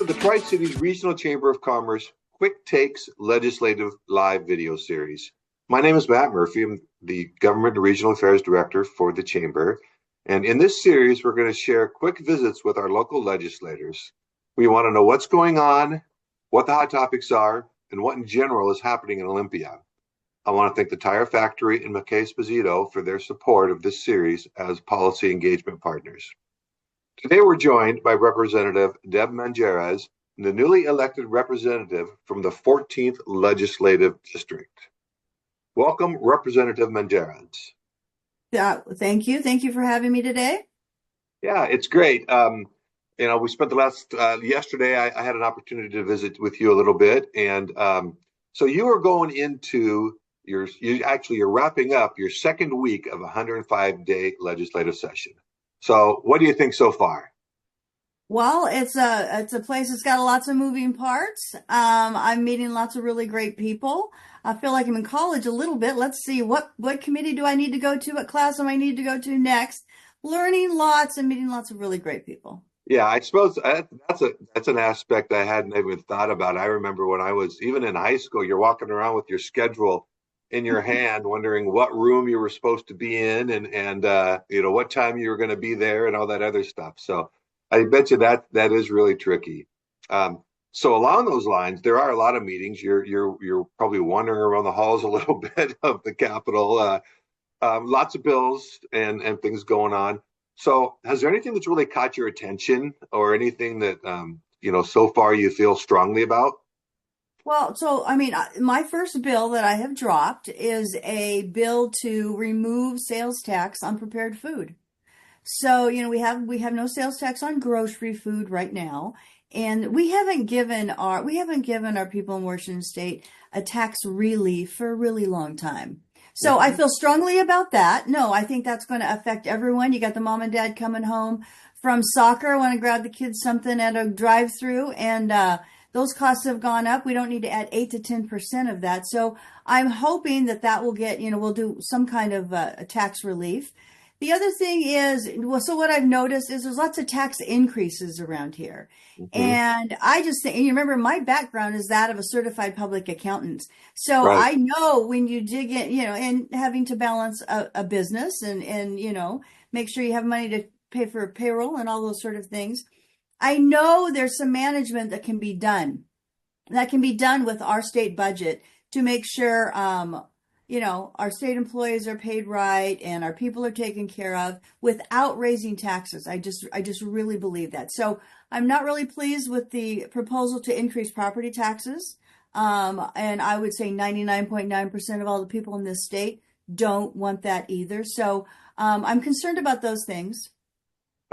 the Tri-Cities Regional Chamber of Commerce Quick Takes Legislative Live video series. My name is Matt Murphy. I'm the Government and Regional Affairs Director for the Chamber. And in this series, we're going to share quick visits with our local legislators. We want to know what's going on, what the hot topics are, and what in general is happening in Olympia. I want to thank the Tire Factory and MacKay Sposito for their support of this series as policy engagement partners. Today, we're joined by Representative Deb Manjarrez, the newly elected representative from the 14th Legislative District. Welcome, Representative Manjarrez. Thank you. Thank you for having me today. Yeah, it's great. We spent the last, yesterday, I had an opportunity to visit with you a little bit. And so you are going into you're wrapping up your second week of a 105-day legislative session. So what do you think so far? Well, it's a place that's got lots of moving parts. I'm meeting lots of really great people. I feel like I'm in college a little bit. Let's see, what committee do I need to go to? What class do I need to go to next? Learning lots and meeting lots of really great people. Yeah, I suppose that's an aspect I hadn't even thought about. I remember when I was even in high school, you're walking around with your schedule in your hand, wondering what room you were supposed to be in and what time you were going to be there and all that other stuff. So I bet you that is really tricky. So along those lines, there are a lot of meetings. You're probably wandering around the halls a little bit of the Capitol. Lots of bills and things going on. So has there anything that's really caught your attention or anything that, so far you feel strongly about? Well, so, my first bill that I have dropped is a bill to remove sales tax on prepared food. So, we have no sales tax on grocery food right now. And we haven't given our people in Washington State a tax relief for a really long time. So I feel strongly about that. No, I think that's going to affect everyone. You got the mom and dad coming home from soccer, want to grab the kids something at a drive-through, and those costs have gone up. We don't need to add 8 to 10% of that. So I'm hoping that will get, we'll do some kind of a tax relief. The other thing is, so what I've noticed is there's lots of tax increases around here. Mm-hmm. And I just think, and you remember my background is that of a certified public accountant. So right. I know when you dig in, and having to balance a business and make sure you have money to pay for payroll and all those sort of things. I know there's some management that can be done with our state budget to make sure, our state employees are paid right and our people are taken care of without raising taxes. I just really believe that. So I'm not really pleased with the proposal to increase property taxes. And I would say 99.9% of all the people in this state don't want that either. So I'm concerned about those things.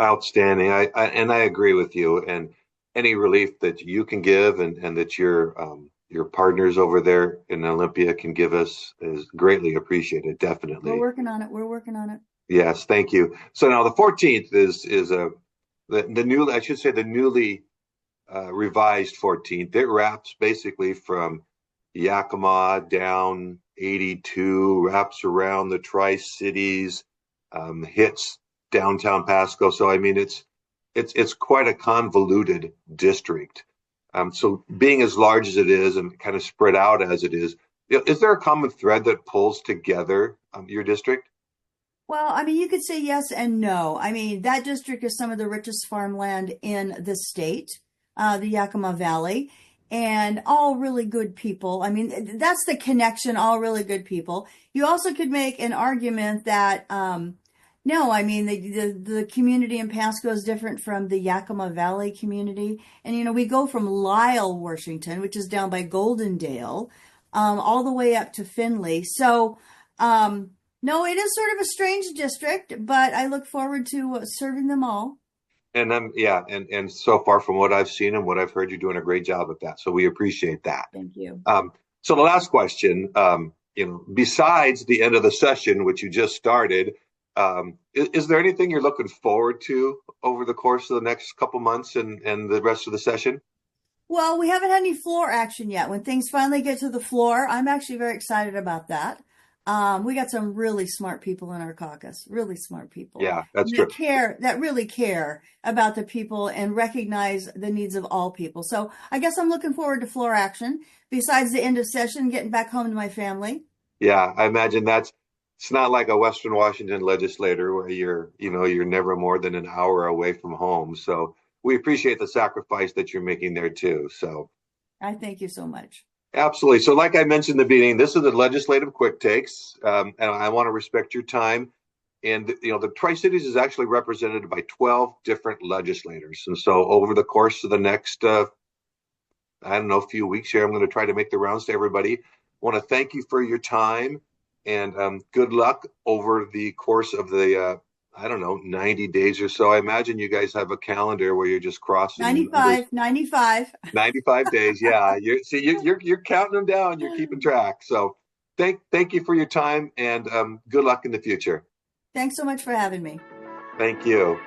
Outstanding. I agree with you. And any relief that you can give and that your partners over there in Olympia can give us is greatly appreciated. Definitely. We're working on it. Yes, thank you. So now the 14th is the newly revised 14th. It wraps basically from Yakima down 82, wraps around the Tri-Cities, hits downtown Pasco. So it's quite a convoluted district. So being as large as it is and kind of spread out as it is there a common thread that pulls together your district? Well, you could say yes and no. That district is some of the richest farmland in the state, the Yakima Valley, and all really good people. That's the connection, all really good people. You also could make an argument that, no, the community in Pasco is different from the Yakima Valley community. And, we go from Lisle, Washington, which is down by Goldendale, all the way up to Findlay. So, no, it is sort of a strange district, but I look forward to serving them all. And and so far from what I've seen and what I've heard, you're doing a great job at that. So we appreciate that. Thank you. So the last question, besides the end of the session, which you just started, is there anything you're looking forward to over the course of the next couple months and the rest of the session? Well, we haven't had any floor action yet. When things finally get to the floor, I'm actually very excited about that. We got some really smart people in our caucus, really smart people Yeah, that's true. that really care about the people and recognize the needs of all people. So I guess I'm looking forward to floor action besides the end of session, getting back home to my family. Yeah, I imagine it's not like a Western Washington legislator where you're never more than an hour away from home. So we appreciate the sacrifice that you're making there too. So I thank you so much. absolutely. So like I mentioned in the beginning, this is the legislative quick takes, and I want to respect your time. And the Tri-Cities is actually represented by 12 different legislators. And so over the course of the next, I don't know, few weeks here, I'm going to try to make the rounds to everybody. I want to thank you for your time and good luck over the course of the, I don't know, 90 days or so. I imagine you guys have a calendar where you're just crossing 95. 95 days. Yeah. You're counting them down. You're keeping track. So thank you for your time and good luck in the future. Thanks so much for having me. Thank you.